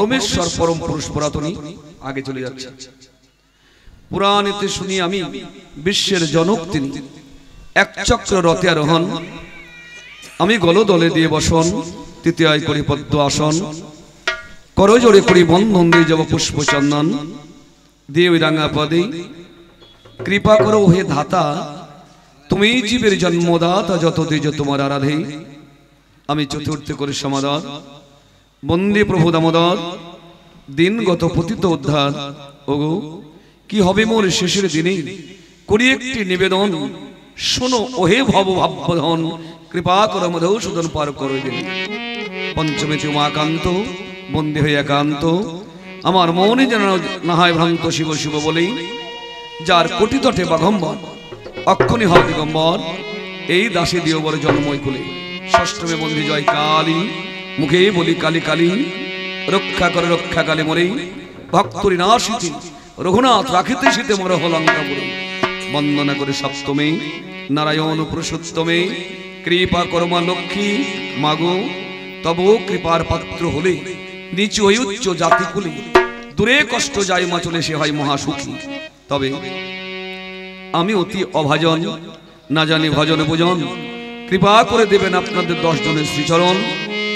পরমেশ্বর পরম পুরুষ পুরাতনী আগে চলে যাচ্ছে। পুরাণেতে শুনি আমি বিশ্বের জনক তিনি, এক চক্র রথে আরোহণ, আমি গলদলে দিয়ে বসন, তৃতীয়ায় করি পদ্ম আসন, করজোড়ে করি বন্ধন দিয়ে যাব পুষ্প চন্দন, দিয়ে ওই রাঙা পদে কৃপা করো হে ধাতা, তুমি জীবের জন্মদাতা, যত তেজ তোমার আরাধে। আমি চতুর্থে করে সমাদর, বন্দে প্রভু দামোদর, দিনগত পতিত উদ্ধার। ওগো কি হবে মোর শেষের দিনে, করি একটি নিবেদন, শোনো ওহে ভব ভাবধন, কৃপা করো মধুসূদন পার করো দিন। পঞ্চমীতে উমাকান্ত, বন্দী হয়ে একান্ত, আমার মনে যেন না হয় ভ্রান্ত, শিব শিব বলেই যার কোটি তটে বাঘম্বর, অক্ষণি হও দিগম্বর, এই দাসী দিও বড় জন্মই কুলে। ষষ্ঠমে বন্দী জয় কালী, মুখে বলি কালী কালী, রক্ষা করে রক্ষা কালী মরে, ভক্তরি নাশিতে রঘুনাথ রাখিতে শীতে মর হলঙ্কাপুরে। বন্দনা করে সপ্তমে নারায়ণ পুরুষোত্তমে, কৃপা করমা লক্ষ্মী মাগো, তব কৃপার পাত্র হলে নিচু হই উচ্চ জাতি কুলে, দূরে কষ্ট যায় মা চলে সে হয় মহাসুখী। তবে আমি অতি অভাজন, না জানি ভজন ভোজন, কৃপা করে দেবেন আপনাদের 10 জনের শ্রীচরণ।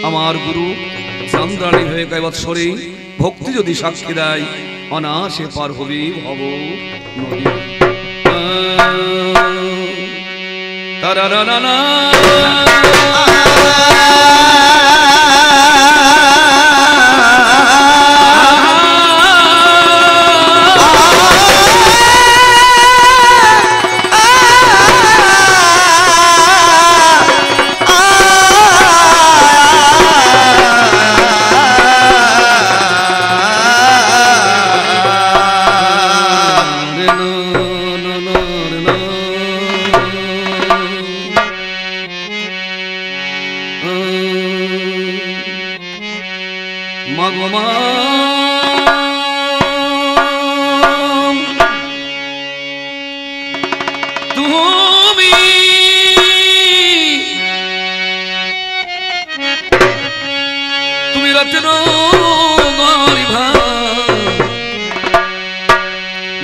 আমার গুরু চান্দ্রাণী হয়ে কৈবৎসরে ভক্তি যদি সাক্ষী দেয়, অনাসে পার হবে ভব নদী। তারারানা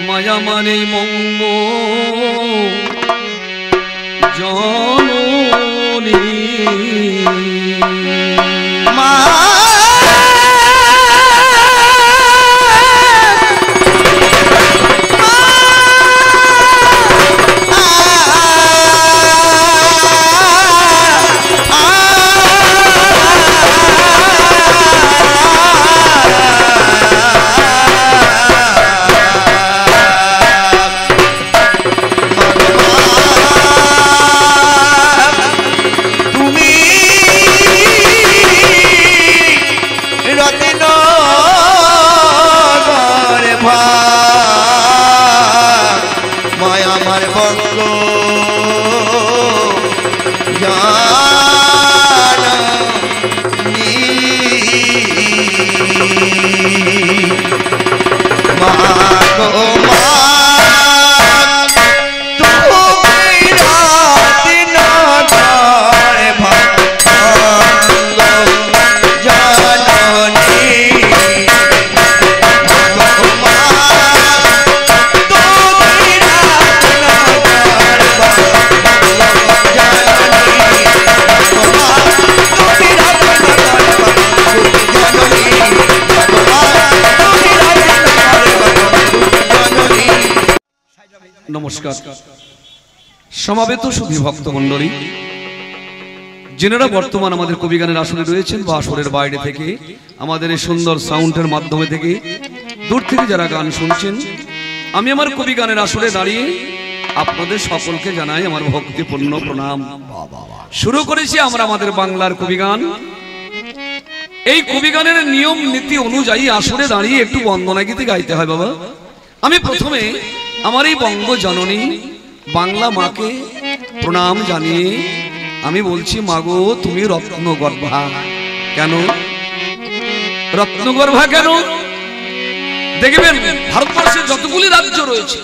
মায়া মানে মঙ্গ জননী মা নমস্কার। সমাবেত সুধী ভক্তমণ্ডলী, যেনারা বর্তমান আমাদের কবিগানের আসরে রয়েছেন বা আসরের বাইরে থেকে আমাদের এই সুন্দর সাউন্ডের মাধ্যমে থেকে দূর থেকে যারা গান শুনছেন, আমি আমার কবিগানের আসরে দাঁড়িয়ে আপনাদের সকলকে জানাই আমার ভক্তিপূর্ণ প্রণাম। শুরু করেছি আমরা আমাদের বাংলার কবিগান। এই কবিগানের নিয়ম নীতি অনুযায়ী আসরে দাঁড়িয়ে একটু বন্দনা গীতি গাইতে হয় বাবা। আমি প্রথমে আমার এই বঙ্গ জননী বাংলা মাকে প্রণাম জানিয়ে আমি বলছি, মাগো তুমি রত্নগর্ভা। কেন রত্নগর্ভা? কেন দেখবেন ভারতবর্ষের যতগুলি রাজ্য রয়েছে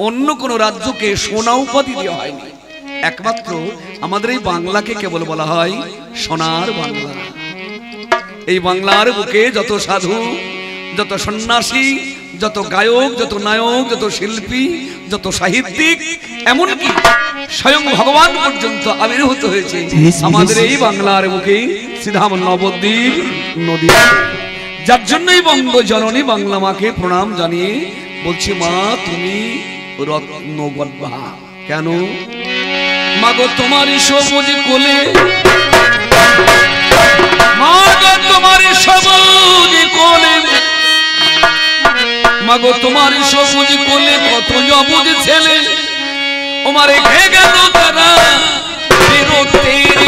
অন্য কোন রাজ্যকে সোনা উপাধি দেওয়া হয়নি, একমাত্র আমাদের এই বাংলাকে কেবল বলা হয় সোনার বাংলা। এই বাংলার বুকে যত সাধু, যত সন্ন্যাসী, যত গায়ক, যত নায়ক, যত শিল্পী, যত সাহিত্যিক, এমনকি স্বয়ং ভগবান পর্যন্ত আবির্ভূত হয়েছে আমাদের এই বাংলার বুকে শ্রীধাম নবদ্বীপ নদী। যার জন্যই বঙ্গ জননী বাংলা মাকে প্রণাম জানিয়ে বলছি, মা তুমি রত্ন গর্ভা। কেন? মাগো তোমারই সবুজ কোলে, মাগো তোমারই সবুজ কোলে, মাগো তোমারই সবুজ কোলে কত অবুজ ছেলে ওমারে খেয়ে গেল তারা বিরতের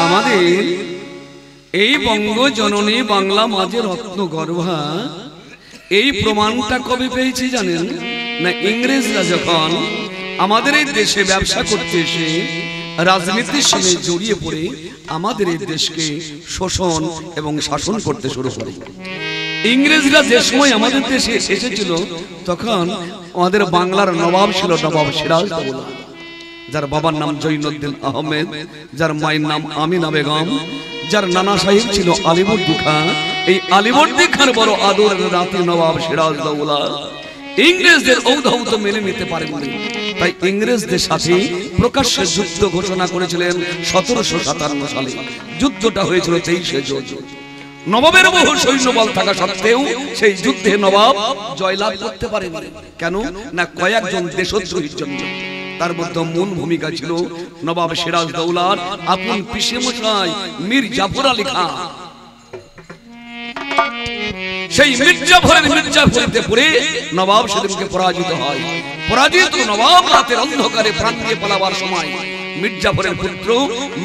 আমাদের এই বঙ্গ জননী বাংলা মাঝে রত্ন গর্ভা। এই প্রমাণটা কবে পেয়েছি জানেন? না, ইংরেজরা যখন আমাদের এই দেশে ব্যবসা করতে এসে রাজনীতির সঙ্গে জড়িয়ে পড়ে আমাদের এই দেশকে শোষণ এবং শাসন করতে শুরু করে। ইংরেজরা যে সময় আমাদের দেশে এসেছিল তখন আমাদের বাংলার নবাব ছিল নবাব সিরাজদৌল্লা, যার বাবার নাম জৈনুদ্দিন আহমেদ, যার মায়ের নাম আমিনা বেগম, যার নানা সাহেব ছিল আলিবর্দী খান। এই আলিবর্দী খান বড় আদরের নাতি নবাব সিরাজদৌল্লা ইংরেজদের ঔদ্ধত্য মেনে নিতে পারেননি, তাই ইংরেজদের সাথে প্রকাশ্যে যুদ্ধ ঘোষণা করেছিলেন 1757 সালে। যুদ্ধটা হয়েছিল 23শে জুন। নবাবের বহু সৈন্যবল থাকা সত্ত্বেও সেই যুদ্ধে নবাব জয়লাভ করতে পারেনি। কেন? না, কয়েকজন দেশদ্রোহীর জন্য। তার মধ্যে মূল ভূমিকা ছিল নবাব সিরাজদৌল্লার আপন পিসেমশাই মীর জাফর আলী খান। সেই মির্জাফরিতে পড়ে নবাব সেদিনকে পরাজিত হয়। পরাজিত নবাব রাতের অন্ধকারে প্রাণ দিয়ে পালাবার সময় মির্জাফরের পুত্র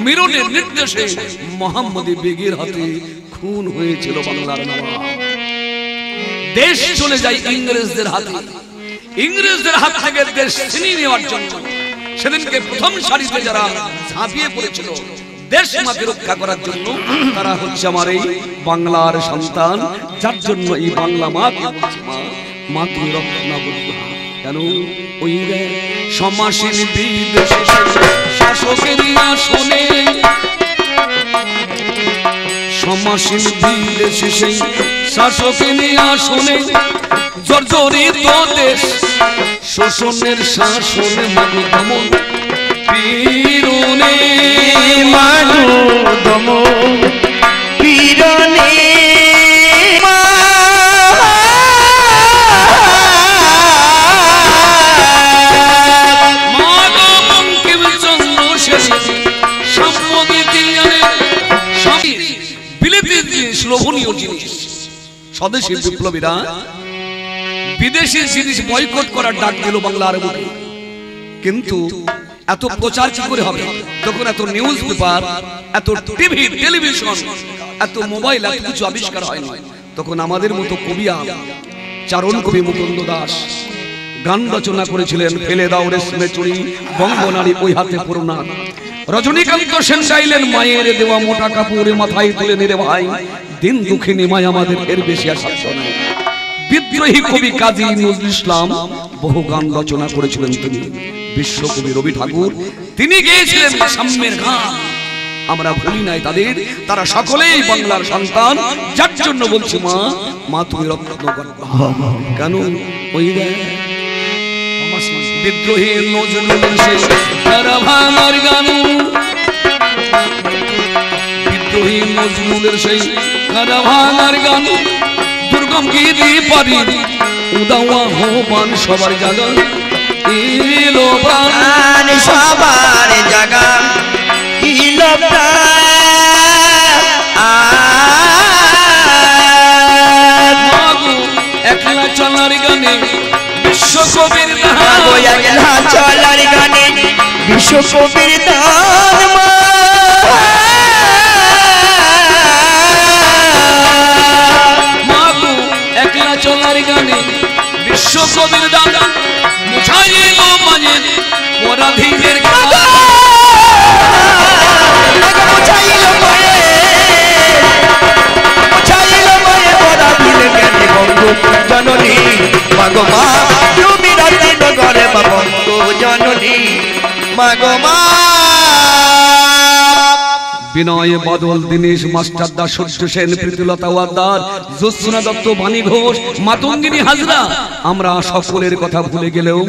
মিরনের নির্দেশে মোহাম্মদী বেগের হাতে খুন হয়েছিল বাংলার নবাব। দেশ চলে যায় ইংরেজদের হাতে। ইংরেজদের হাত থেকে দেশ ছিনিয়ে নেওয়ার জন্য সেদিনকে প্রথম সারিতে যারা ঝাঁপিয়ে পড়েছিল দেশ মাকে রক্ষা করার জন্য, তারা হচ্ছে আমার এই বাংলার সন্তান। যার জন্য এই বাংলা মাকে বলছি, মা তুমি রক্ষা করবে। কেন? ওই সমাসীন বিদেশে শাসকের আসনে, সমাসীন বিদেশে সেই শাসকের আসনে জর্জরিত দেশ শোষণের শাসনে মানু দমন পীড়নে, মানু দমন পীড়নে, লোভনীয় জিনিস। স্বদেশী বিপ্লবীরা বিদেশি জিনিস বয়কট করার ডাক দিল বাংলার বুকে। কিন্তু এত প্রচার কি করে হবে? তখন এত নিউজ পেপার, এত টিভি, টেলিভিশন, এত মোবাইল, এত কিছু আবিষ্কার হয়নি। তখন আমাদের মতো কবিয়া, চারণ কবি মুকুন্দ দাস গান রচনা করেছিলেন, ফেলে দাও রেশমে চুড়ি বঙ্গনারী ওই হাতে পুরোনা। রজনীকান্ত সেন গাইলেন, মায়ের দেওয়া মোটা কাপড়ে মাথায় তুলে নিরে ভাই, দিন দুঃখিনী মায় আমাদের এর বেশি আর সাধ্য নাই। বিদ্রোহী কবি কাজী নজরুল ইসলাম বহু গান রচনা করেছিলেন। তিনি বিশ্বকবি রবি ঠাকুর তিনি গেয়েছিলেন সাম্যের গান। আমরা ভুলি নাই তাদের, তারা সকলেই বাংলার সন্তান। যার জন্য বলছি, মা মা তুমি রত্ন গর্ভা। কেন? ওই বিদ্রোহী নজরুল শেষ ভাঙার গান, বিদ্রোহী নজরুলের সেই ভাঙার গান, দুর্গম গিরি পারি উদাওয়া হবান সবার জায়গা এলো প্রাণ, সবার জায়গা ইলো একলা চলার গানে বিশ্বকবির একলা চলার গানে বিশ্বকবির দান। চলার গানে বিশ্বকবির দাদা মুছাইল মাঝে পরাধীনের জননী মাগমা তুমি রাত্রি নগরে বঙ্গু জননী মাগমা। বিনয় বাদল দীনেশ মাস্টার দাস সূর্য সেন প্রীতিলতা ওয়াদ্দার জ্যোৎস্না দত্ত বাণী ঘোষ মাতঙ্গিনী হাজরা আমরা সকলের কথা ভুলে গেলেও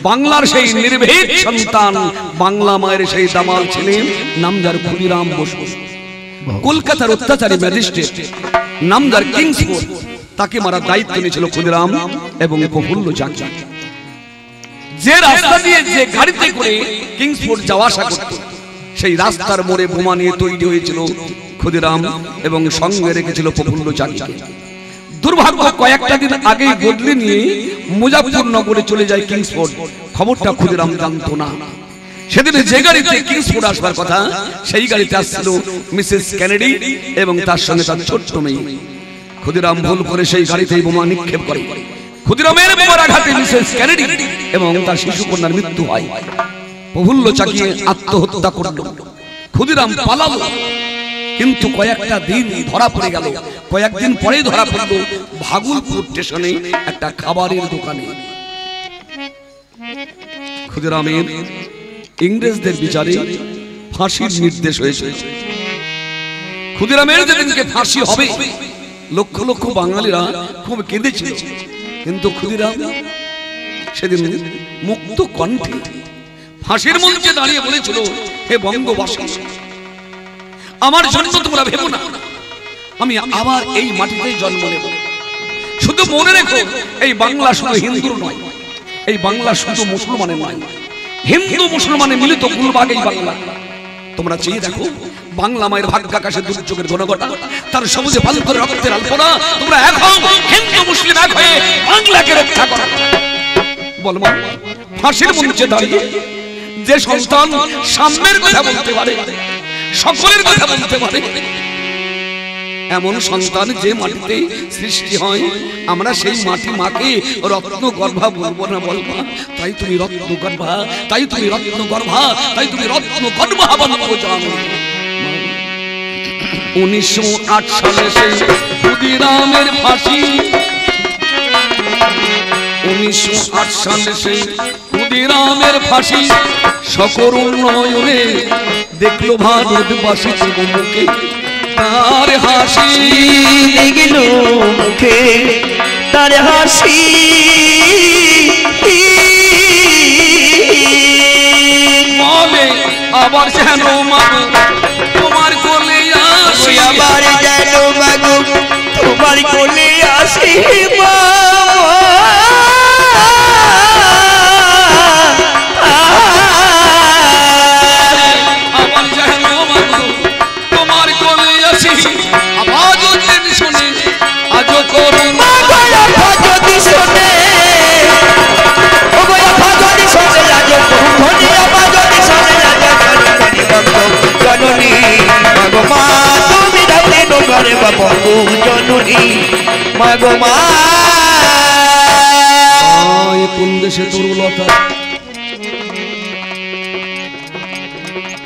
বাংলার সেই নির্ভীক সন্তান বাংলা মায়ের সেই দামাল ছিলেন নামদার ক্ষুদিরাম বসু। কলকাতার অত্যাচারী ম্যাজিস্ট্রেট নামদার কিংসফোর্ড তাকে মারার দায়িত্ব নিয়েছিল ক্ষুদিরাম এবং প্রফুল্ল চাকি। যে রাস্তা দিয়ে যে গাড়িতে করে কিংসফোর্ড যাওয়া আসা করত সেই রাস্তার মোড়ে বোমা নিয়ে তৈরি হয়েছিল ক্ষুদিরাম এবং সঙ্গে রেখেছিল প্রফুল্ল চাকিকে। দুর্ভাগ্য কয়েকটা দিন আগেই বদলে নিয়ে মুজাফফরনগরে চলে যায় কিংসফোর্ড। খবরটা ক্ষুদিরাম জানতো না। সেদিন যে গাড়িতে কিংসফোর্ড আসবার কথা সেই গাড়িতে আসছিল মিসেস কেনেডি এবং তার সঙ্গে তার ছোট্ট মেয়ে। ক্ষুদিরাম ভুল করে সেই গাড়িতেই বোমা নিক্ষেপ করে। ক্ষুদিরামের বোমার আঘাতে মিসেস কেনেডি এবং তার শিশুকন্যার মৃত্যু হয়। প্রফুল্ল চাকি আত্মহত্যা করল। ক্ষুদিরাম পালালো, কিন্তু কয়েকটা দিন ধরা পড়ে গেল। কয়েকদিন পরেই ধরা পড়ল ভাগলপুর স্টেশনে একটা খাবারের দোকানে। ক্ষুদিরামের ইংরেজদের বিচারে ফাঁসির নির্দেশ হয়েছে। ক্ষুদিরামের যেদিনকে ফাঁসি হবে লক্ষ লক্ষ বাঙালিরা খুব কেঁদেছিল, কিন্তু ক্ষুদিরাম সেদিন মুক্ত কণ্ঠে ফাঁসির মঞ্চে দাঁড়িয়ে বলেছিল, হে বঙ্গবাসী, আমার জন্য তোমরা ভেবো না, আমি আবার এই মাটিতে জন্ম নেব। শুধু মনে রেখো, এই বাংলা শুধু হিন্দুর নয়, এই বাংলা শুধু মুসলমানের নয়, হিন্দু মুসলমানের মিলিত গুলবাগ এই বাংলা। তোমরা চেয়ে দেখো, বাংলা মায়ের ভাগ্যাকাশে দুর্যোগের ঘনঘটা, তার সবুজে পাল করে রক্তের আলপনা। তোমরা এখন হিন্দু মুসলিম এক হয়ে বাংলাকে রক্ষা করো। বলবো ফাঁসির মঞ্চে দাঁড়িয়ে যে সন্তান সাম্যের কথা বলতে পারে, সকলের কথা বলতে পারে, এমন সন্তান যে মাটিতে সৃষ্টি হয়, আমরা সেই মাটি মাকে রত্ন গর্ভা বলবো না বলবো? তাই তুমি রত্ন গর্ভা, তাই তুমি রত্ন গর্ভা, তাই তুমি রত্ন গর্ভা বলবো। জানো 1908 সালে সেই ক্ষুদিরামের ফাঁসি, 1908 সালে সেই ক্ষুদিরামের ফাঁসি, সকল উন্নয়নে দেখলো ভারতবাসী মুখে তার হাসি, দেখলো মুখে তার হাসি। বলে আবার যেন মাগো তোমার কোলে আসি, আবার যেন মাগো তোমার কোলে আসি। আবার যেন মাগো তোমার কোলে আসি, আওয়াজ শুনে আজ করুন যদি শোনে, জননী মাগমা তুমি রাতে নগরে বঙ্গু জননী মাগমা। কোন দেশে তরুলতা,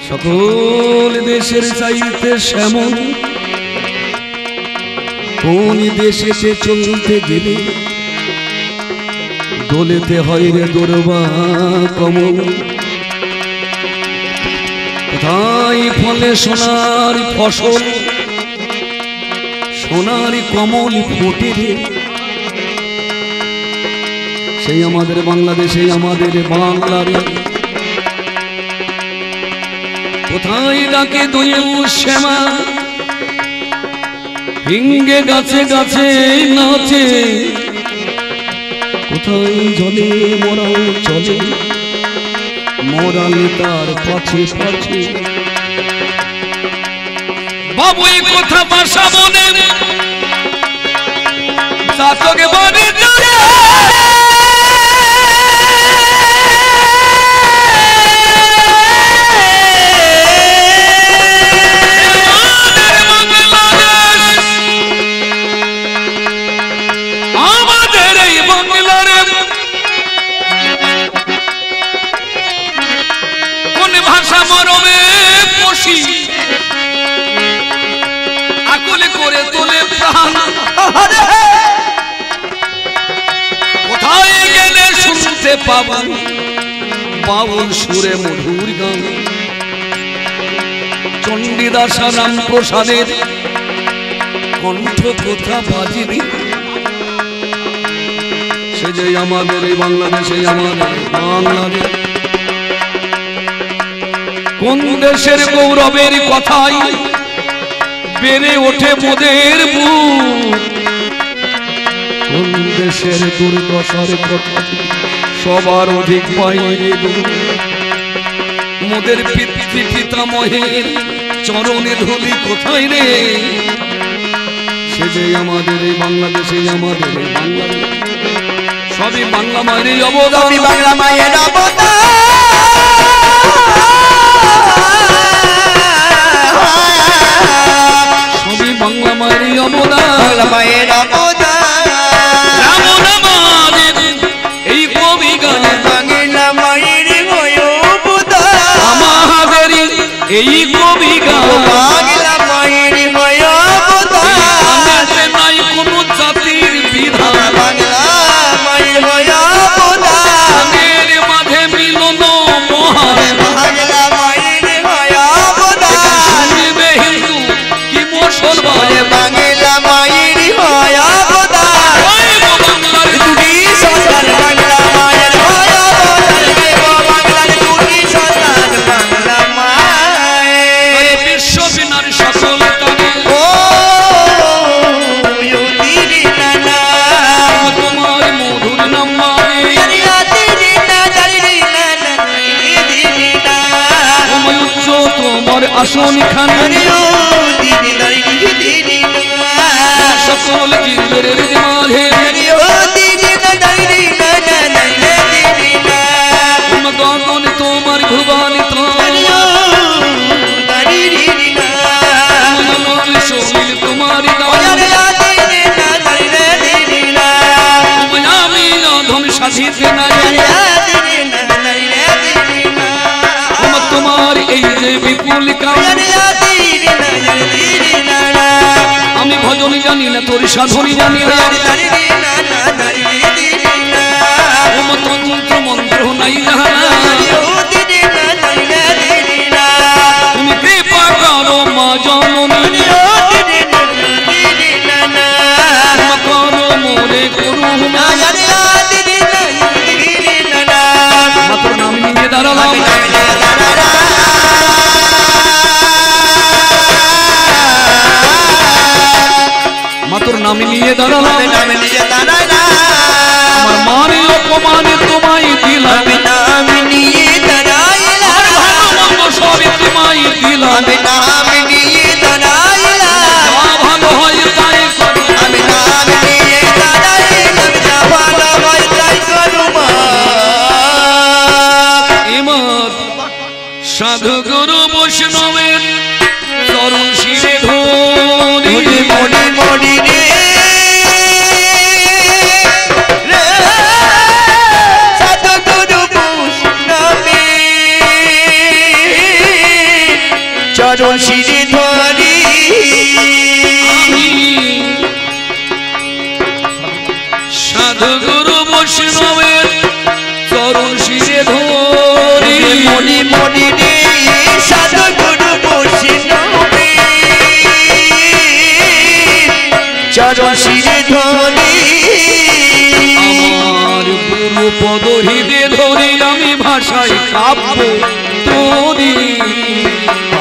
সকল দেশের চাইতে শ্যামল, কোন দেশেতে চলতে গেলে দোলেতে হয় রে দোরবা কমল। কোথায় ফলে সোনার ফসল, সোনার কমল ফোটে রে, সেই আমাদের বাংলাদেশে, আমাদের বাংলারে। কোথায় ডাকে দোয়েল শ্যামা, হিঙ্গে গাছে গাছে নাচে, কোথায় জলে মরাল চলে, মরাল তার পাছে পাছে। বাবু এই কথা বাসা বলে চাচকে বাড়ি যায়, আমাদের মহিলারে কোন ভাষা মরমে পশি আকুলে করে তোলে প্রাণ কোথায় গেলে শুনতে পাবো বাউল সুরে মধুর গান চণ্ডীদাসা রাম প্রসাদের কণ্ঠ কথা বাজিনি সে যে আমাদের এই বাংলাদেশে আমাদের বাংলাদেশ কোন দেশের গৌরবের কথাই বেড়ে ওঠে মোদের বুক কোন দেশের দুর্দশার কথা সবার অধিক বাইরে মোদের পিতামহের চরণে ধুলি কোথায় রে সে যে আমাদের এই বাংলাদেশে আমাদের এই বাংলাদেশ সবই বাংলা মায়ের অবদান বাংলা মায়ের অবদান সবই বাংলা মায়ের অবদান বাংলা মায়ের অবদান আমাদের এই কবি গান বাংলা মায়ের অবদান আমাদের এই কবি গান বাংলা মায়ের অবদান নাই কোনো জাতির বিধান বাংলা মায়ের অবদান মাঝে মিলন মহান বাংলা মায়ের অবদান শুনবে হিন্দু কি মুসলমান বাংলা মায়ের অবদান দুটি সন্তান বাংলা মায়ের অবদান বাংলার দুটি সন্তান বাংলা মায়ের বিশ্ব বিনার সকল তবে ও দিদি নানা তোমার মধুর নাম মানে দিদি না দিদি নানা দিদি না তোমার উচ্চ তোমার আসন খানে দিদি দিদি না সকল জীবের মাঝে গগন তোমার ভুবন শরীর তোমার আমি অধম সাধিতে নাই তোমার এই যে বিপুল কাজ আমি ভজন জানি না তোর সাধনী জানি না তন্ত্র মন্ত্র নাই জানা তুমি কৃপা করো মা জননী করো মোরে করু তোর নাম নিয়ে দাঁড়ালাম মাতর নাম নিয়ে দাঁড়ালাম আমার মানে অপমানে তোমায় দিলাম সবই তোমায় দিলাম ভালো হয় তাই এমন সাধু গুরু বৈষ্ণবের চরণ শিরে ধরি চরণ শিরে ধরি সাধু গুরু বৈষ্ণবের চরণ শিরে ধরি মনি মনি রে সাধু গুরু বৈষ্ণবে চরণ শিরে ধরি আমার গুরু পদ হৃদে ধরি আমি ভাষায় কাব্য তোরি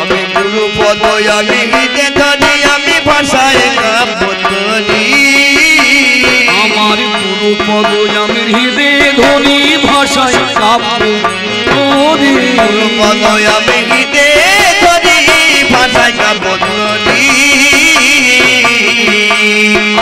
আমি গুরু পদ আমি হৃদে ধরি আমি ভাষায় কাব্য ধরি আমার গুরু পদ আমি হৃদে ধরি ভাষায় কাব্য তোরি গুরু পদ আমি হৃদে ধরি ভাষায় কাব্য ধরি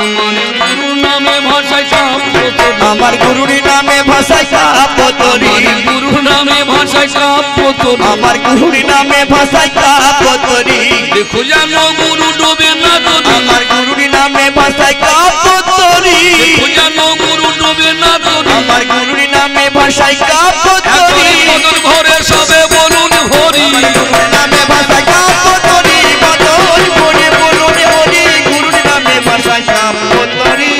আমার গুরু নামে ভাষায় কাব্য তোরি আমার গুরুর নামে ভাষায় কাব্য তোরি আমার গুরুর নামে ভাষায় কাব্য তোরি আমার গুরুর নামে ভাষায় কাব্য তোরি দেখো জানো গুরু ডোবে না তোরি আমার গুরুর নামে ভাষায় কাব্য তোরি দেখো জানো গুরু ডোবে না তোরি আমার গুরুর নামে ভাষায় কাব্য তরি বদন ভরে সবে বলুন হরি গুরুর নামে ভাষায় কাব্য তরি বদন ভরে বলুন হরি গুরুর নামে ভাষায় কাব্য তরি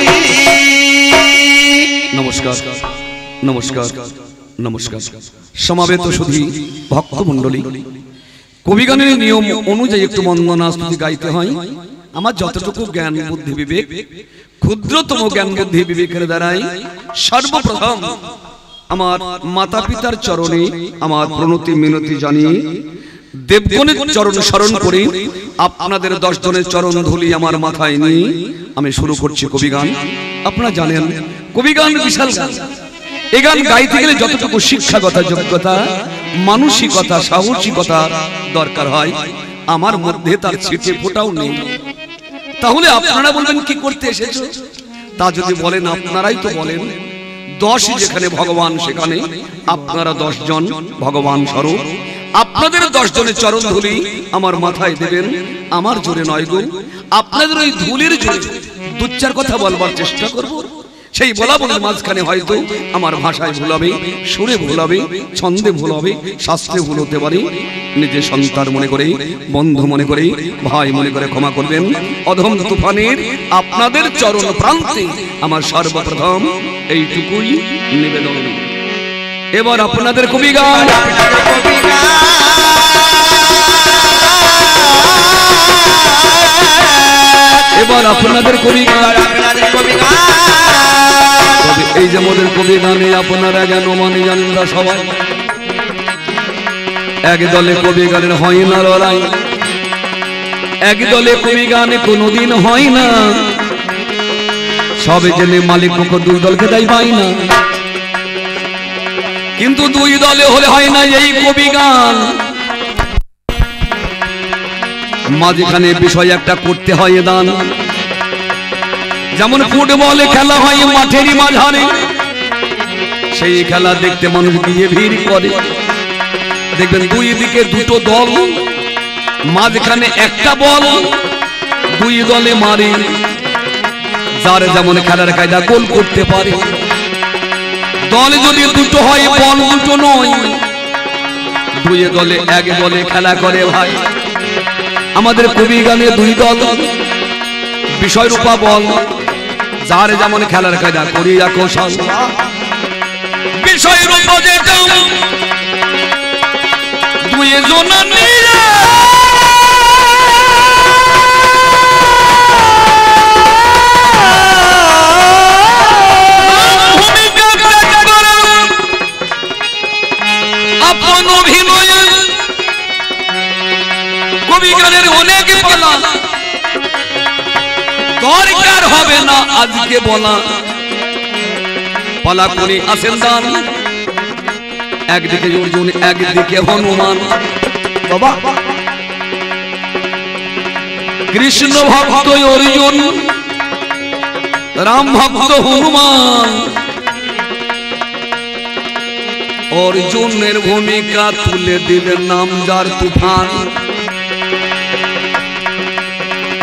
নমস্কার নমস্কার নমস্কার সমাবেত সুধী ভক্তমণ্ডলী কবিগানের নিয়ম অনুযায়ী একটু বন্দনা স্তুতি গাইতে হয় আমার যতটুকু জ্ঞান বুদ্ধি বিবেক ক্ষুদ্রতম জ্ঞান বুদ্ধি বিবেকের দ্বারাই সর্বপ্রথম আমার মাতা পিতার চরণে আমার প্রণতি মিনতি জানিয়ে দেবগণের চরণ স্মরণ করে আপনাদের 10 জনের চরণ ধুলি আমার মাথায় নিয়ে আমি শুরু করছি কবিগান। আপনারা জানেন কবিগান বিশাল গান। এই গান গাইতে গেলে যতটুকু শিক্ষাগত যোগ্যতা মানসিকতা সাহসিকতা দরকার হয় আমার মধ্যে তার ছিটে ফোটাও নেই। তাহলে আপনারা বলবেন কি করতে এসেছো? তা যদি বলেন আপনারাই তো বলেন 10 যেখানে ভগবান সেখানে আপনারা 10 জন ভগবান স্বরূপ। আপনাদের 10 জনের চরণ ধুলি আমার মাথায় দেবেন, আমার জোরে নয় গো, আপনাদের ওই ধুলির জোরে 2-4 কথা বলবার চেষ্টা করব। সেই বলা বলার মাঝখানে হয়তো আমার ভাষায় ভুল হবে, সুরে ভুল হবে, ছন্দে ভুল হবে, শাস্ত্রে ভুল হতে পারে। নিজের সন্তান মনে করে, বন্ধু মনে করে, ভাই মনে করে ক্ষমা করবেন। অধম তুফানের আপনাদের চরণ প্রান্তে আমার সর্বপ্রথম এইটুকুই নিবেদন। এবার আপনাদের কবিগান এবার আপনাদের কবিগান এই যে মোদের কবি গানে আপনারা কেন মানে জানেন না সবাই এক দলে কবি গানের হয় না লড়াই, এক দলে কবি গানে কোনোদিন হয় না, সবে জেনে মালিক পক্ষ 2 দলকে দেয় পাই না, কিন্তু 2 দলে হলে হয় না এই কবি গান। মাঝখানে বিষয় একটা করতে হয় দান। যেমন ফুটবলে খেলা হয় মাঠেরই মাঝারে, সেই খেলা দেখতে মানুষ গিয়ে ভিড় করে। দেখবেন 2 দিকে 2টো দল, মাঝখানে একটা বল, 2 দলে মারে, যার যেমন খেলার কায়দা গোল করতে পারে। দল যদি 2টো হয় বল 2টো নয়, 2 দলে 1 দলে খেলা করে ভাই। আমাদের কবি গানে 2 দল, বিষয় রূপা বল, যার যেমন খেলার কায়দা করিয়া কৌশল। বিষয় রূপ যেটা 2 জন নিয়ে আপন অভিনয় কবি গানের অনেক পালা, দরকার হবে না আজকে বলা। পালা করে আসেন দান, একদিকে অর্জুন একদিকে হনুমান। বাবা কৃষ্ণ ভক্ত অর্জুন, রাম ভক্ত হনুমান। অর্জুনের ভূমিকা তুলে দিলেন নাম যার তুফান,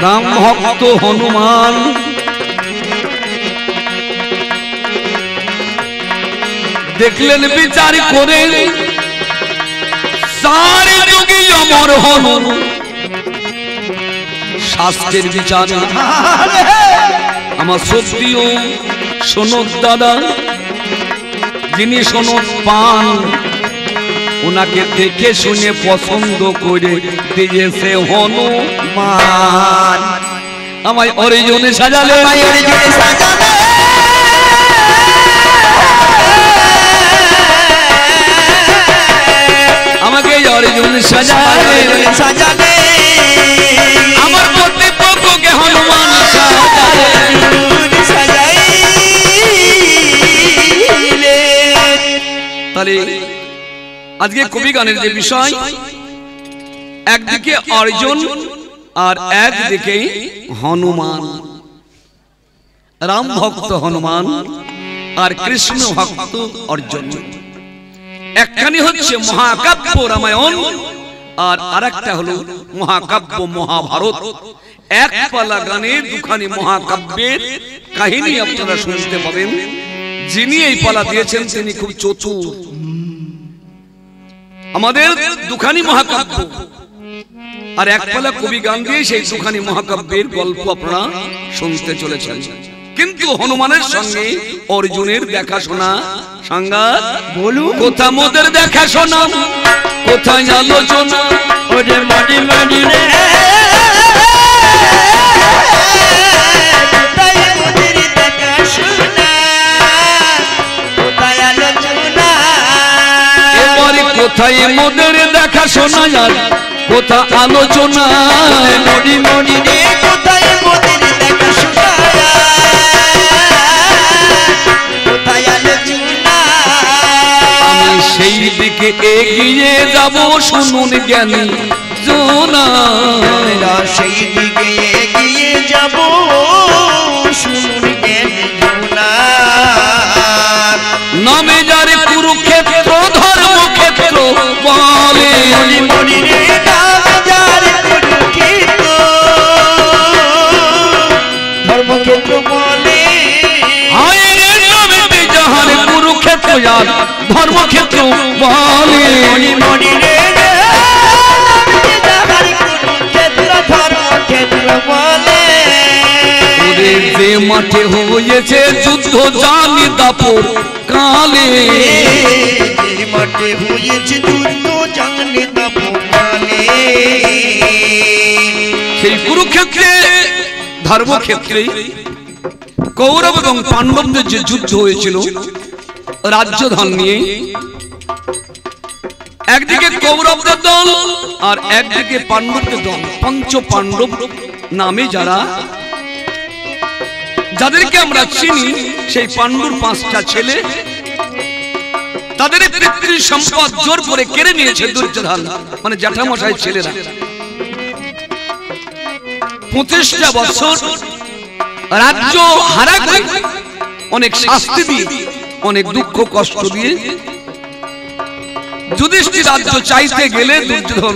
রাম ভক্ত হনুমান। দেখলেন বিচার করে সারে যোগী অমর হন, শাস্ত্রের বিচার আমার সত্যিও শোনক দাদা, যিনি শোনক পান ওনাকে দেখে শুনে পছন্দ করে দিয়েছে হনুমান। আমায় অর্জুনে সাজালে, আমাকে অর্জুনে সাজালে, আমার প্রতিপক্ষকে হনুমান তাহলে আজকে কবি গানের যে বিষয়, একদিকে অর্জুন আর একদিকে হনুমান। রাম ভক্ত হনুমান আর কৃষ্ণ ভক্ত অর্জুন। একখানি হচ্ছে মহাকাব্য রামায়ণ, আর আরেকটা হলো মহাকাব্য মহাভারত। এক পালা গানে 2খানি মহাকাব্যের কাহিনী আপনারা শুনতে পাবেন। যিনি এই পালা দিয়েছেন তিনি খুব চতুর। আমাদের দুখানি মহাকাব্য আর এক পালা কবি গান দিয়ে সেই দুখানি মহাকাব্যের গল্প আপনারা শুনতে চলেছেন। কিন্তু হনুমানের সঙ্গে অর্জুনের দেখাশোনা সংঘাত বলুন কোথা মোদের দেখাশোনা কোথায় আলোচনা ওরে মনি মনি রে কোথায় মোদের দেখাশোনা কোথায় আলোচনা এবারে কোথায় মোদের দেখাশোনা আর কোথা আলোচনা মনি মনি রে কোথায় মোদের দেখাশোনা কোথায় আলোচনা আমি সেই দিকে এগিয়ে যাব শুনুন জ্ঞানী জোনা আমরা সেই দিকে এগিয়ে যাব শুনুন জ্ঞানী জোনা নামে যারে কুরুক্ষেত্র ধর্মক্ষেত্র বলে মনি মনি রে নাম যার কুরুক্ষেত্র ধর্মক্ষেত্র বলে হায় রে নামে যাহার কুরুক্ষেত্র আর ধর্মক্ষেত্র বলে মনি মনি রে যার কুরুক্ষেত্র ধর্মক্ষেত্র বলে ওরে যে মাঠে হয়েছে যুদ্ধ জানি দাপর কালে যে মাঠে হয়েছে যুদ্ধ জানে তাপমানে সেই কুরুক্ষেত্রে ধর্মক্ষেত্রে কৌরব এবং পাণ্ডবদের যে যুদ্ধ হয়েছিল রাজ্যধন নিয়ে, একদিকে কৌরবদের দল আর একদিকে পাণ্ডবদের দল। পঞ্চ পাণ্ডব নামে যাদেরকে আমরা চিনি, সেই পাণ্ডুর 5টা ছেলে, তাদের পিতৃ সম্পদ জোর করে কেড়ে নিয়েছে দুর্যোধন, মানে জ্যাঠামশাই ছেলেরা। 25টা বছর রাজ্য হারা করে, অনেক শাস্তি দিয়ে, অনেক দুঃখ কষ্ট দিয়ে যুধিষ্ঠির রাজ্য চাইতে গেলে দুর্যোধন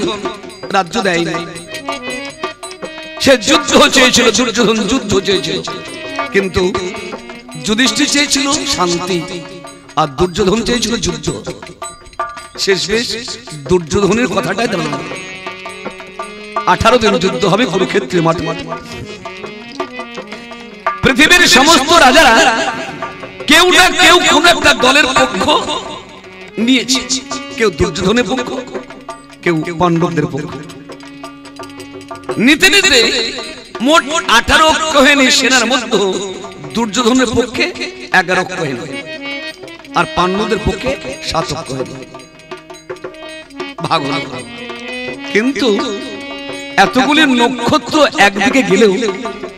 রাজ্য দেয়নি। সে যুদ্ধ চেয়েছিল, দুর্যোধন যুদ্ধ চেয়েছিল, কিন্তু যুধিষ্ঠির চেয়েছিল শান্তি আর দুর্যোধন চেয়েছিল যুদ্ধ। শেষমেশ দুর্যোধনের কথাটাই দাঁড়ালো। 18 দিন যুদ্ধ হবে কুরুক্ষেত্রের মাঠে। পৃথিবীর সমস্ত রাজারা কেউ না কেউ কোন একটা দলের পক্ষ নিয়েছে, কেউ দুর্যোধনের পক্ষ, কেউ পাণ্ডবদের পক্ষ। নিতে নিতে মোট 18 অক্ষৌহিণী সেনার মধ্যে দুর্যোধনের পক্ষে 11 অক্ষৌহিণী আর পাণ্ডবদের পক্ষে 7 অক্ষৌহিণী ভাগ হলো। কিন্তু এতগুলি নক্ষত্র একদিকে গেলেও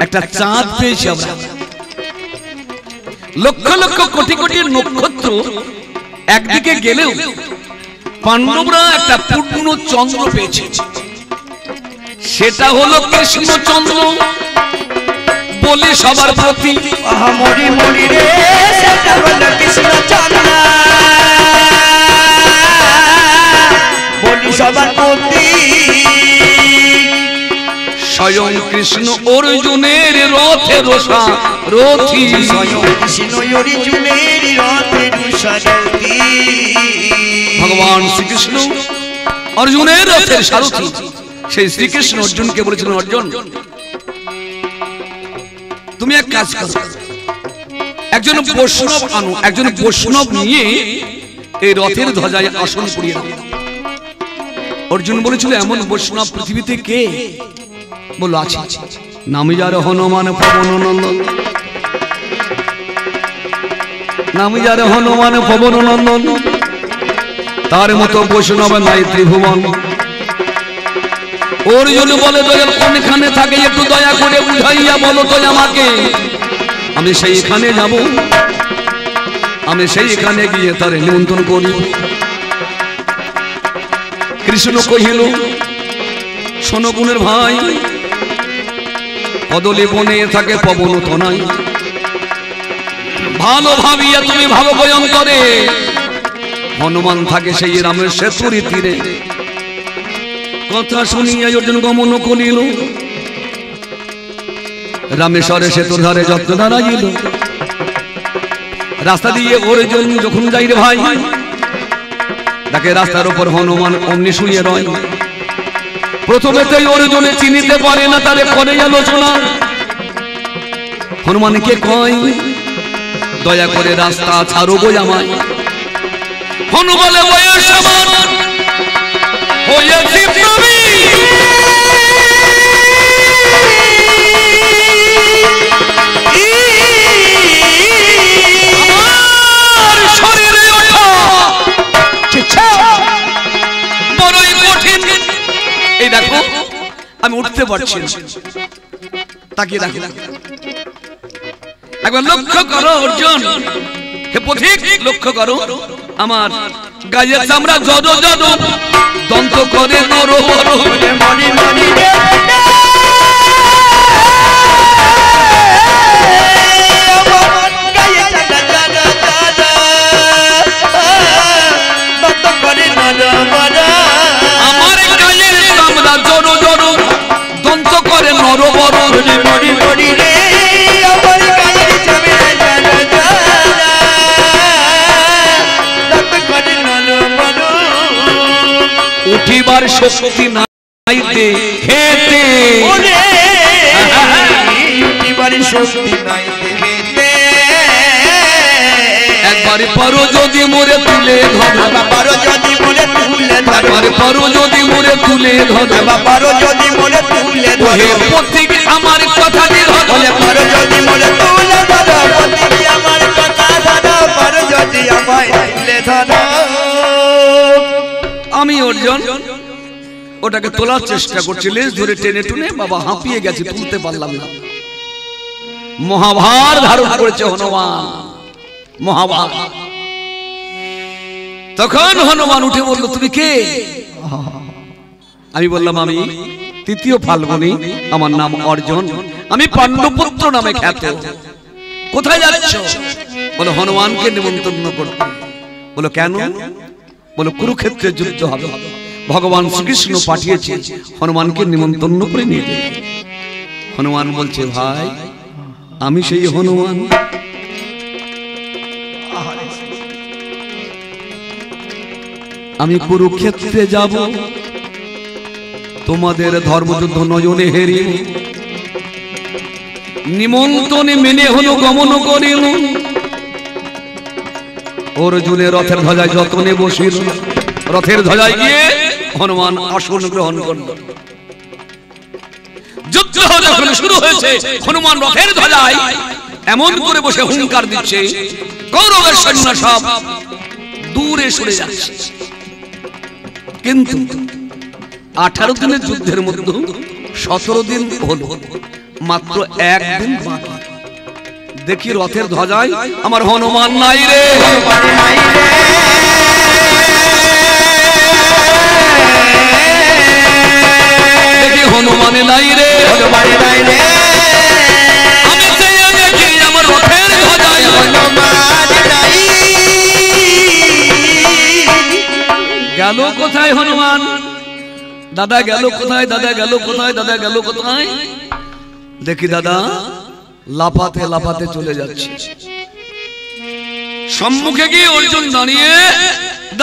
একটা চাঁদ পেয়েছি আমরা। লক্ষ লক্ষ কোটি কোটি নক্ষত্র একদিকে গেলেও পাণ্ডবরা একটা পূর্ণ চন্দ্র পেয়েছে, সেটা হলো কৃষ্ণচন্দ্র। বলি সবার প্রতি মরি মরি রে সেটা হলো কৃষ্ণচন্দ্র, বলি সবার প্রতি স্বয়ং কৃষ্ণ অর্জুনের রথের রথী, স্বয়ং কৃষ্ণ অর্জুনের রথের সারথি। ভগবান শ্রীকৃষ্ণ অর্জুনের রথের সারথী। সেই শ্রীকৃষ্ণ অর্জুনকে বলেছিলেন, অর্জুন তুমি এক কাজ করো, একজন বৈষ্ণব আনো, একজন বৈষ্ণব নিয়ে এই রথের ধ্বজায় আসন করিয়ে দাও। অর্জুন বলেছিল, এমন বৈষ্ণব পৃথিবীতে কে? বলল, আছে, নামি যার হনুমান পবন নন্দন, নামি যার হনুমান পবন নন্দন, তার মতো বৈষ্ণব নাই ত্রিভুবন। অর্জুন বলে, দয়াল কোনখানে থাকে একটু দয়া করে বুঝাইয়া বলো তো আমাকে, আমি সেইখানে যাব, আমি সেইখানে গিয়ে তার নিমন্ত্রণ করি। কৃষ্ণ কহিল, শোনো গুণের ভাই, কদলি বনে থাকে পবন তনাই, ভালো ভাবিয়া তুমি ভাব বয়ন করে, হনুমান থাকে সেই রামের সেতুর তীরে। কথা শুনিয়া অর্জুন গমন করিল, রামেশ্বরে সেতুর ধারে যত্ন দাঁড়াইল। রাস্তা দিয়ে অর্জুন যখন যাই রে ভাই, দেখে রাস্তার উপর হনুমান অমনি শুয়ে রয়। প্রথমেতেই অর্জুনে চিনিতে পারে না, তারে করে আলোচনা। হনুমানকে কয়, দয়া করে রাস্তা ছাড়ো গো আমায়। হনুমানে বয়স আমার হয়েছি তুমি, আমার শরীরে ওঠা বড়ই কঠিন। এই দেখো আমি উঠতে পারছি না, তাকিয়ে দেখো, একবার লক্ষ্য করো অর্জুন, হে পথিক লক্ষ্য করো, আমার গায়ের চামড়া জড় জড়, দন্ত করে নরো বড়। মনি মনি রে আমার গায়ের চামড়া জড় জড়, দন্ত করে নরো বড়। মনি মনি রে আমার গায়ের চামড়া দন্ত করে নরো বড়। উঠিবার শক্তি নাই দেহেতে, উঠিবার শক্তি নাই দেহেতে। একবার পারো যদি মোরে তুলে ধরো, পারো যদি মনে তুলে ধরো, একবার পারো যদি মোরে তুলে ধরো, পারো যদি মনে তুলে হে ধরো, পথিক আমার কথাটি ধরো। পারো যদি মনে তুলে ধরো, পথিক আমার কথা ধরো, পারো যদি আমায় তুলে ধরো। আমি অর্জুন ওটাকে তোলার চেষ্টা করছি, লেজ ধরে টেনে টুনে বাবা হাঁপিয়ে গেছে, তুলতে পারলাম না। মহাভার ধারণ করেছে হনুমান, মহাভার। তখন হনুমান উঠে বলল, তুমি কে? আমি বললাম, আমি তৃতীয় ফাল্গুনী, আমার নাম অর্জুন, আমি পাণ্ডুপুত্র নামে খ্যাত। কোথায় যাচ্ছ? বলো হনুমানকে নিমন্ত্রণ করতে। বলো কেন? বলো কুরুক্ষেত্রের যুদ্ধ হবে, ভগবান শ্রীকৃষ্ণ পাঠিয়েছে হনুমানকে নিমন্ত্রণ করে নিয়ে যেতে। হনুমান বলছে, ভাই আমি সেই হনুমান, আমি কুরুক্ষেত্রে যাব, তোমাদের ধর্মযুদ্ধ নয়নে হেরিব। নিমন্ত্রণে মেনে হলো গমন করিল, অর্জুনের রথের ধ্বজায় যতনে বসিল। রথের ধ্বজায় গিয়ে হনুমান আসন গ্রহণ করল। যুদ্ধ যখন শুরু হয়েছে, হনুমান রথের ধ্বজায় এমন করে বসে হুঙ্কার দিচ্ছে, কৌরবের সৈন্য সব দূরে সরে যাচ্ছে। কিন্তু 18 দিনের যুদ্ধের মধ্যে 17 দিন হলো, মাত্র একদিন বাকি। দেখি রথের ধ্বজায় আমার হনুমান নাই রে, দেখি হনুমানে নাই রে, আমি চেয়ে দেখি আমার রথের ধ্বজায় হনুমান নাই। গেল কোথায় হনুমান? দাদা গেল কোথায়? দাদা গেল কোথায়? দাদা গেল কোথায়? দেখি দাদা লাফাতে লাফাতে চলে যাচ্ছে। সম্মুখে গিয়ে অর্জুন দাঁড়িয়ে,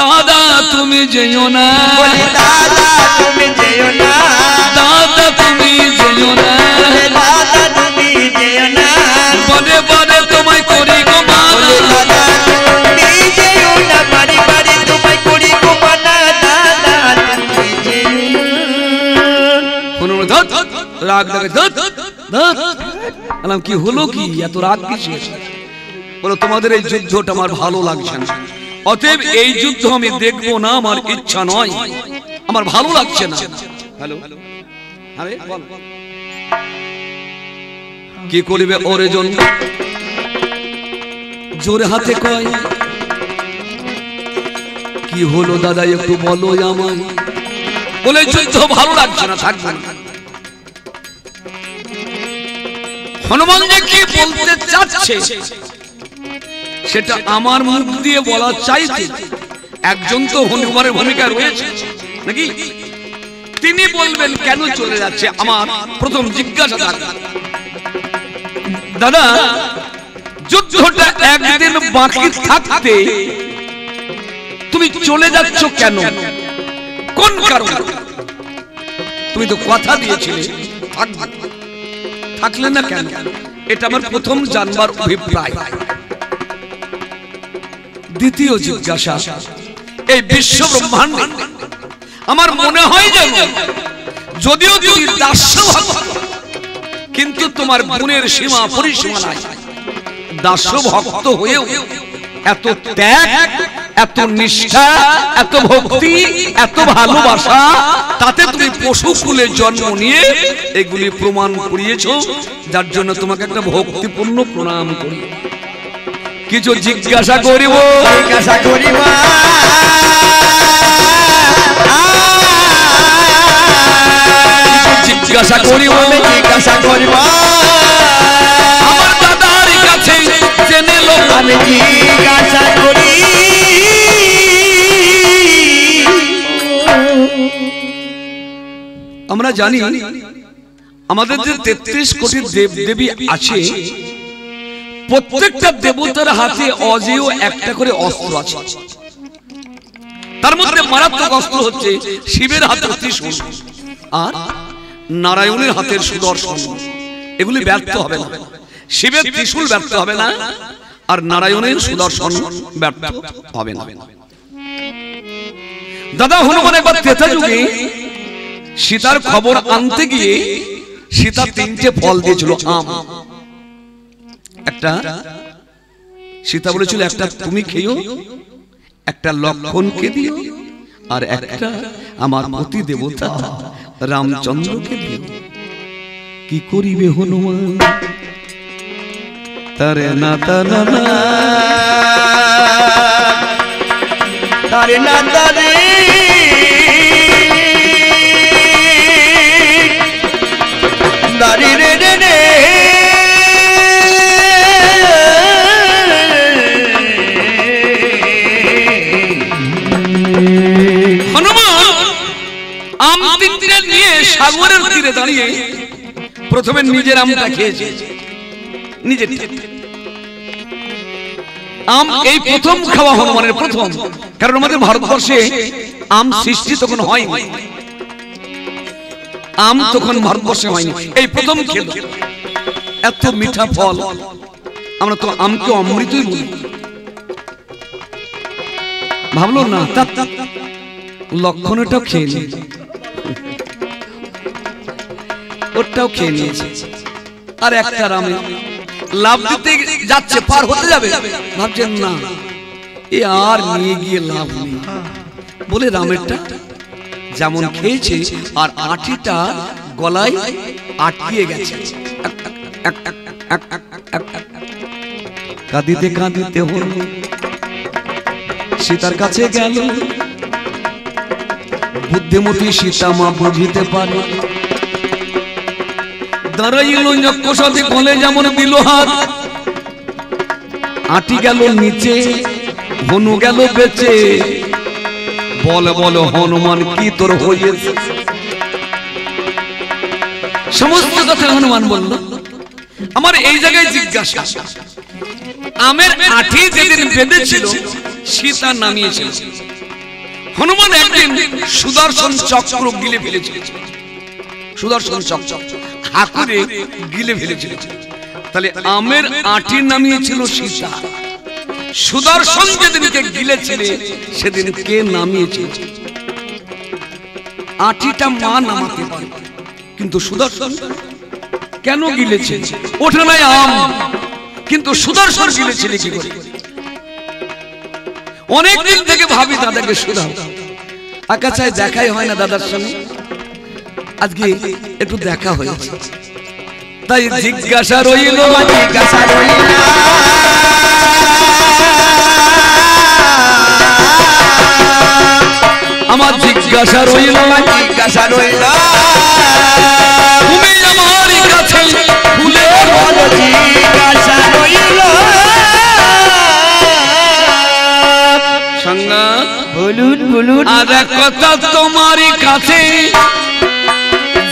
দাদা তুমি যেও না, দাদা তুমি যেও না, দাদা তুমি যেও না, দাদা তুমি যেও না, পদে পদে তোমায় করি গো মানা, দাদা তুমি যেও না, বাড়ি বাড়ি তোমায় করি গো মানা, দাদা তুমি যেও না। রাগ লাগে, বললাম কি হলো, কি এত রাগ কিসে? বলো তোমাদের এই যুদ্ধটা আমার ভালো লাগছে না, অতএব এই যুদ্ধ আমি দেখবো না, আমার ইচ্ছা নয়, আমার ভালো লাগছে না। হ্যালো, আরে বল কি করিবে অর্জুন? জোরে হাতে কয়, কি হলো দাদা একটু বলো আমায়। বলে যুদ্ধ ভালো লাগছে না, থাকবে না। হনুমান যে কি বলতে চাচ্ছে সেটা আমার মুখ দিয়ে বলা চাইতে, একজন তো হনুমানের ভূমিকা রয়েছে নাকি, তিনি বলবেন কেন চলে যাচ্ছে। আমার প্রথম জিজ্ঞাসা থাকে, দাদা যুদ্ধটা একদিন বাকি থাকতে তুমি চলে যাচ্ছ কেন? কোন কারণে? তুমি তো কথা দিয়েছিলে থাকলে না কেন? এটা আমার প্রথম জানবার অভিপ্রায়। দ্বিতীয় জিজ্ঞাসা, এই বিশ্ব ব্রহ্মাণ্ডে আমার মনে হয় যেন যদিও তুমি দাস্যভক্ত, কিন্তু তোমার গুণের সীমা পরিসীমা নাই। দাস্যভক্ত হয়েও এত ত্যাগ, এত নিষ্ঠা, এত ভক্তি, এত ভালোবাসা, তাতে তুমি পশুকুলে জন্ম নিয়ে এগুলি প্রমাণ করিয়েছো, যার জন্য তোমাকে একটা ভক্তিপূর্ণ প্রণাম করি। কিছু জিজ্ঞাসা করিব, জিজ্ঞাসা করিব, জিজ্ঞাসা করিব, জিজ্ঞাসা করিব আমার দাদার কাছে জেনে লো, আমি জিজ্ঞাসা করি। আমরা জানি আমাদের যে 33 কোটি দেব দেবী আছে, প্রত্যেকটা দেবতার হাতে অজেয় একটা করে অস্ত্র আছে। তার মধ্যে মারাত্মক অস্ত্র হচ্ছে শিবের হাতে ত্রিশূল আর নারায়ণের হাতের সুদর্শন। এগুলি ব্যর্থ হবে না। শিবের ত্রিশূল ব্যর্থ হবে না, আর নারায়ণের সুদর্শন ব্যর্থ হবে না। দাদা হনুমান একবার ত্রেতা যুগে সীতার খবর আনতে গিয়ে সীতা 3টে ফল দিয়েছিল, আম। একটা সীতা বলেছিল একটা তুমি খেও, একটা লক্ষণকে দিও, আর একটা আমার পতি দেবতা রামচন্দ্রকে দিও। কি করিবে হনুমান? তারে না তারে না তারে না তারে দাঁড়ি রে রে রে হনুমান আম 3টে নিয়ে সাগরের তীরে দাঁড়িয়ে প্রথমে নিজের আমটা খেয়েছে, নিজের আম। এই প্রথম খাওয়া হনুমানের প্রথম, কারণ আমাদের ভারতবর্ষে আম সৃষ্টি তখন হয়নি, আম তখন ভারতবর্ষে হয়নি, এই প্রথম খেল। এত মিঠা ফল, আমরা তো আমকে অমৃতই বলি। ভাবলো না লক্ষণটাও খেয়ে নিয়ে, ওটাও খেয়ে নিয়েছে। আর একটা রামে লাভ দিতে যাচ্ছে, পার হতে যাবে, ভাবছেন না এ আর নিয়ে গিয়ে লাভ নেই বলে রামেরটা যেমন খেয়েছে, আর আটিটা গলায় আটকিয়ে গেছে। কাঁদিতে কাঁদিতে হল, সীতার কাছে গেল। বুদ্ধিমতী সীতা মা বুঝিতে পারে, দাঁড়াইল যক্ষসাথে গলে যেমন দিল হাত। আটি গেল নিচে, হনু গেল বেঁচে। বল বল হনুমান কি তোর হয়েছে? সমস্ত কথা হনুমান বলল। আমার এই জায়গায় জিজ্ঞাসা, আমের আঠি যেদিন বেঁধেছিল সীতা নামিয়েছিল, হনুমান একদিন সুদর্শন চক্র গিলে ফেলেছিল, সুদর্শন চক্র হাকুরে গিলে ফেলেছিল। তাহলে আমের আঠি নামিয়েছিল সীতা, সুদর্শন যেদিনকে গিলেছিল সেদিন কে নামিয়েছিল? আঠিটা মা নামাতে পারে, কিন্তু সুদর্শন কেন গিলেছে? ওঠে নাই আম, কিন্তু সুদর্শন গিলেছিল কি করে? অনেকদিন থেকে ভাবি দাদাকে শুধাও, আকাশায় দেখাই হয় না দাদার সঙ্গে, আজকে একটু দেখা হয়েছে, তাই জিজ্ঞাসা রইল, জিজ্ঞাসা রইল। আমার জিজ্ঞাসা রইল, জিজ্ঞাসা রইল। তুমি আমার কাছে ভুলে বলো জিজ্ঞাসা রইল। সঙ্গা বলুন বলুন। আর এক কথা তোমার কাছে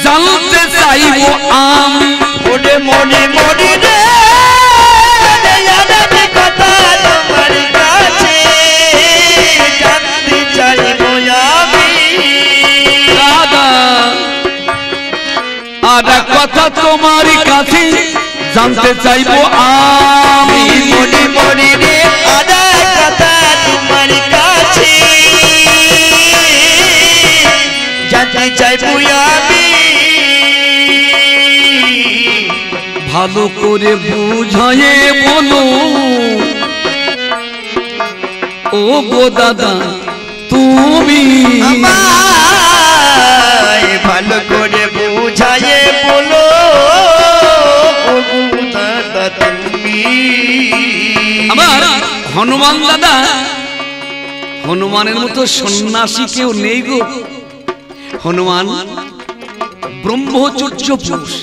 জানতে চাইব আম। ওরে মনে মনে রে কথা তোমারই কাছে জানতে চাইবো আমি মনে মনে রে আর কথা তোমার কাছে জানতে চাইবো আমি ভালো করে বুঝায়ে বলো ও গো দাদা তুমি আমায় ভালো করে বুঝায়ে বলো ও গো দাদা তুমি আমার হনুমান দাদা হনুমানের মতো সন্ন্যাসী কেউ নেই গো হনুমান ব্রহ্মচর্য পুরুষ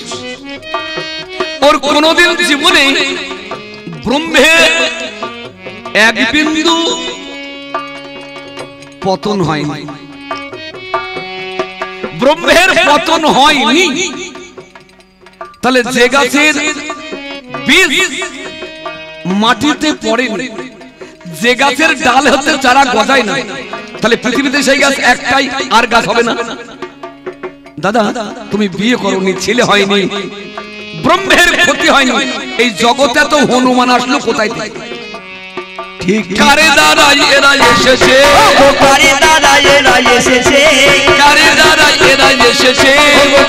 ওর কোনদিন জীবনে ব্রহ্মের এক বিন্দু পতন হয়নি ব্রহ্মের পতন হয়নি তাহলে যে গাছের বীজ মাটিতে পড়েনি যে গাছের ডাল হতে চারা গজায় না তাহলে পৃথিবীতে সেই গাছ একটাই আর গাছ হবে না দাদা তুমি বিয়ে করোনি ছেলে হয়নি ব্রহ্মের ক্ষতি হয়নি এই জগতে তো হনুমান আসলো কোথায় থেকে ঠিক কারে দাঁড়াই এরা এসেছে কারে দাদা এরা এসেছে কারে দাঁড়াই এরা এসেছে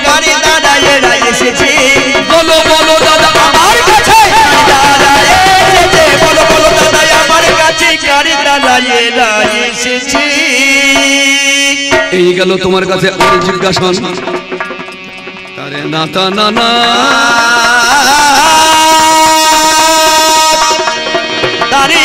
কারে দাদা এরা এসেছে বলো বলো দাদা আমার কাছে দাদা এসেছে বলো বলো দাদা আমার কাছে কারে দাদা এরা এসেছে এই গেল তোমার কাছে আর জিজ্ঞাসন কারে নাতা নানা তারে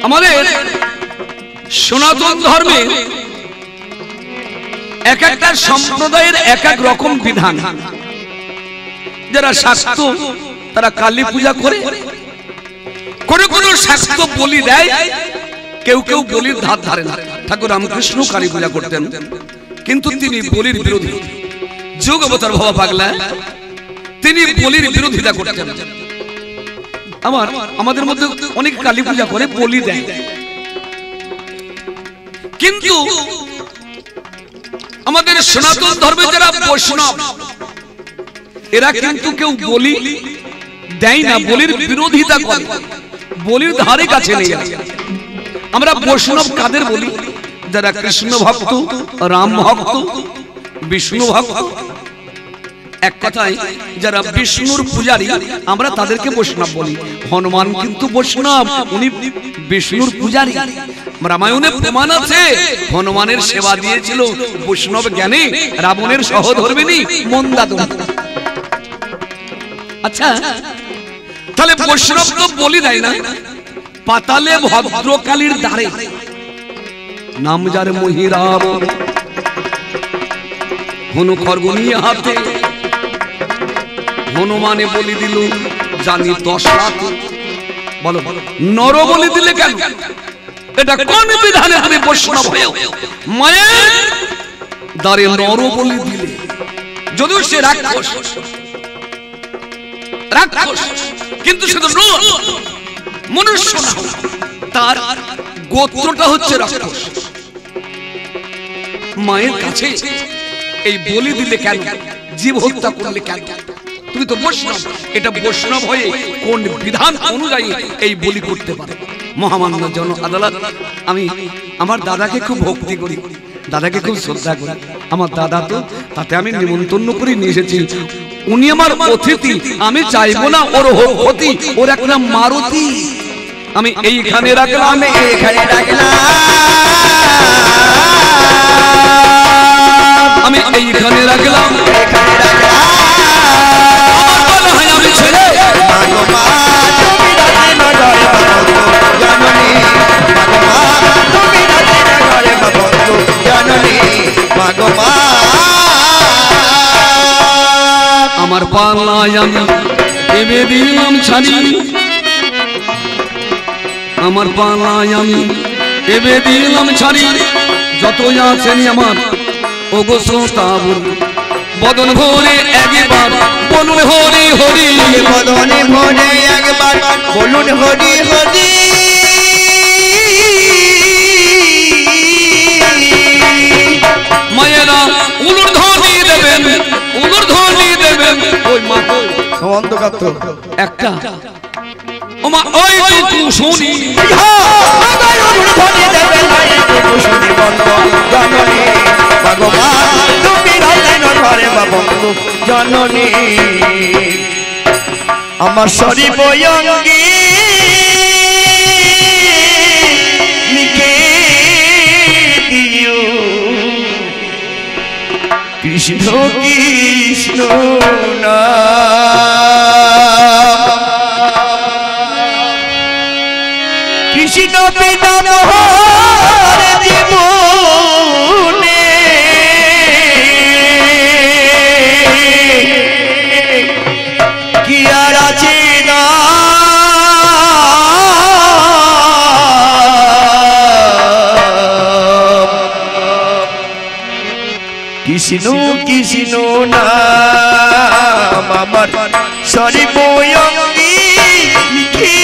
আমাদের সনাতন ধর্মে এক একটা সম্প্রদায়ের এক এক রকম বিধান যারা শাস্ত্র তারা কালী পূজা করে কোন কোন শাস্ত্র বলি দেয় কেউ কেউ বলির ধার ধারে না ঠাকুর রামকৃষ্ণ কালী পূজা করতেন কিন্তু তিনি বলির বিরোধী যোগ অবতার বাবা পাগলা তিনি বলির বিরোধিতা করতেন আমাদের মধ্যে অনেক কালী পূজা করে বলি দেয় কিন্তু আমাদের সনাতন ধর্মে যারা বৈষ্ণব এরা কিন্তু কেউ বলি দেয় না বলির বিরোধিতা করে বলির ধারে কাছে নেই আমরা বৈষ্ণব কাদের বলি যারা কৃষ্ণ ভক্ত রাম ভক্ত বিষ্ণু ভক্ত এক কথায় যারা বিষ্ণুর পূজারী আমরা তাদেরকে বৈষ্ণব বলি হনুমান কিন্তু বৈষ্ণব উনি বিষ্ণুর পূজারী রামায়ণে প্রমাণ আছে হনুমানের সেবা দিয়েছিল বৈষ্ণব জ্ঞানী রাবণের সহধর্মিণী মন্দাদন্তী আচ্ছা তাহলে বৈষ্ণব তো বলি দেয় না পাতালে ভদ্রকালীর দ্বারে নাম যার মহিরাব হনু খড়গুনি হাতে হনুমানে বলি দিল জানি 10 লাখ বলো নর বলি দিলে কেন এটা কোন বিধানে তুমি বৈষ্ণব হয়েও মায়ের দ্বারে নর বলি দিলে যদিও সে রাক্ষস কিন্তু শুধু মনুষ্য না তার গোত্রটা হচ্ছে রাক্ষস মায়ের কাছে এই বলি দিলে কেন জীব হত্যা করলে কেন তুমি তো বৈষ্ণব এটা বৈষ্ণব হয়ে কোন বিধান অনুযায়ী এই বলি করতে পারে মহামান্য জন আদালত আমি আমার দাদাকে খুব ভক্তি করি দাদাকে খুব শ্রদ্ধা করি আমার দাদা তো তাতে আমি নিমন্ত্রণ করে নিয়ে এসেছি উনি আমার অতিথি আমি চাইবো না ওর ক্ষতি ওর এক নাম মারুতি আমি এইখানে রাখলাম আমি এখানে রাখলাম আমি এইখানে রাখলাম এখানে রাখলাম আমি ছেলে আমার পাল্লায় আমি এবে দিলাম ছাড়ি আমার পাল্লায় আমি এবে দিলাম ছাড়ি যতই আছেন আমার ওগো শ্রোতা বদন ভরে একবার বলুন হরি হরি বদনে ভরে একবার বলুন হরি হরি মায়েরা উলুর ধ্বনি দেবেন উলুর ধ্বনি দেবেন ওই মা অন্ধকার তো একটা ও মা ওইটুকু শুনি ভগবান তুমি ঘরে বন্ধু জননী আমার শরী বয়ঙ্গী লিখে দিও কৃষ্ণ কৃষ্ণ কৃষ্ণ বিনা মোহর জীবনে কি আর আছে না কৃষ্ণ কৃষ্ণ নাম আমার শরী বয়ঙ্গী লিখে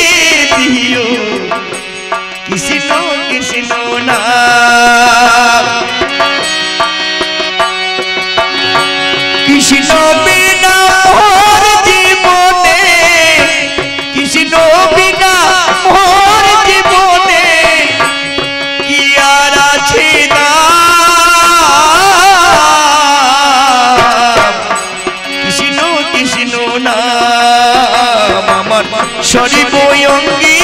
দিও কৃষ্ণ কৃষ্ণ নাম কৃষ্ণ বিনা মোর জীবনে কৃষ্ণ বিনা মোর জীবনে কি আর আছে না কৃষ্ণ কৃষ্ণ নাম আমার শরী বয়ঙ্গী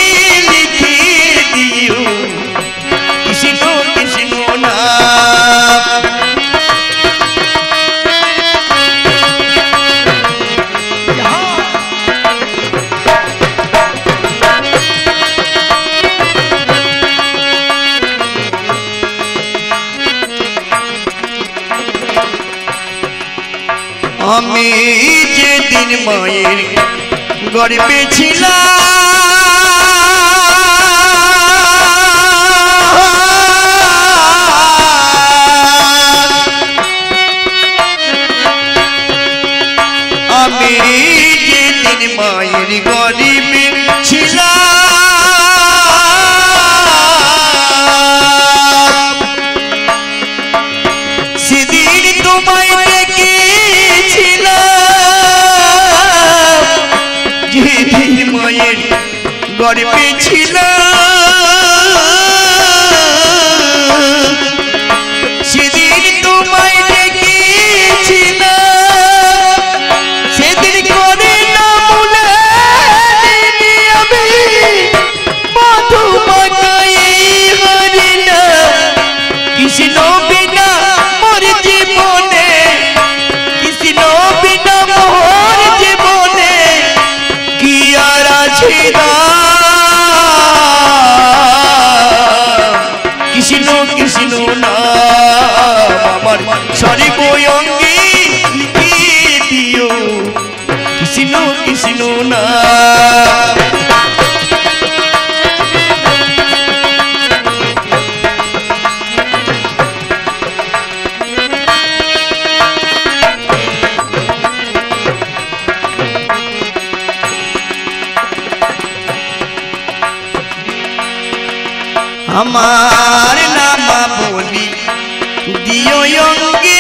লিখে দিও কৃষ্ণ কৃষ্ণ নাম আমি যেদিন মায়ের গর্ভে ছিলাম আমি যেদিন মায়ের গর্ভে ছিলাম সেদিন তোমায় যেদিন মায়ের গর্ভে ছিলাম সেদিন তোমায় ডেকেছিলাম সেদিন করে না বলে আমি মধু মাখাই হরি না কৃষ্ণ বিনা মোর জীবনে কৃষ্ণ বিনা মোর জীবনে কি আর আছে না কৃষ্ণ কৃষ্ণ নাম আমার শরী বয়ঙ্গী লিখে দিও কৃষ্ণ কৃষ্ণ নাম আমার নাম বলি দিও অঙ্গে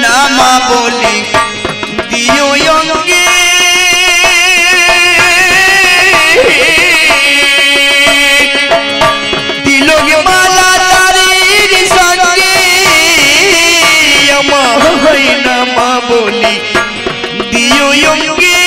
নাম বলি দিও অঙ্গে তিলক মালা তারির সঙ্গে আমার নাম বলি দিও অঙ্গে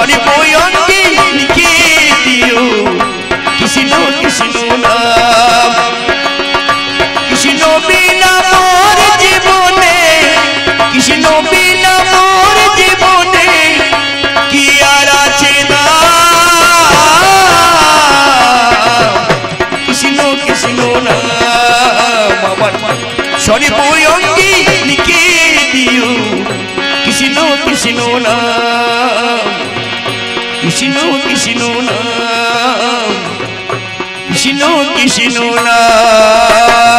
সর্বঙ্গে লিখে দিও কৃষ্ণ কৃষ্ণ নাম কৃষ্ণ বিনা মোর জীবনে কৃষ্ণ বিনা মোর জীবনে কি আর আছে কৃষ্ণ কৃষ্ণ নাম আমার সর্বঙ্গে লিখে দিও কৃষ্ণ কৃষ্ণ নাম কৃষ্ণ কৃষ্ণ নাম কৃষ্ণ কৃষ্ণ নাম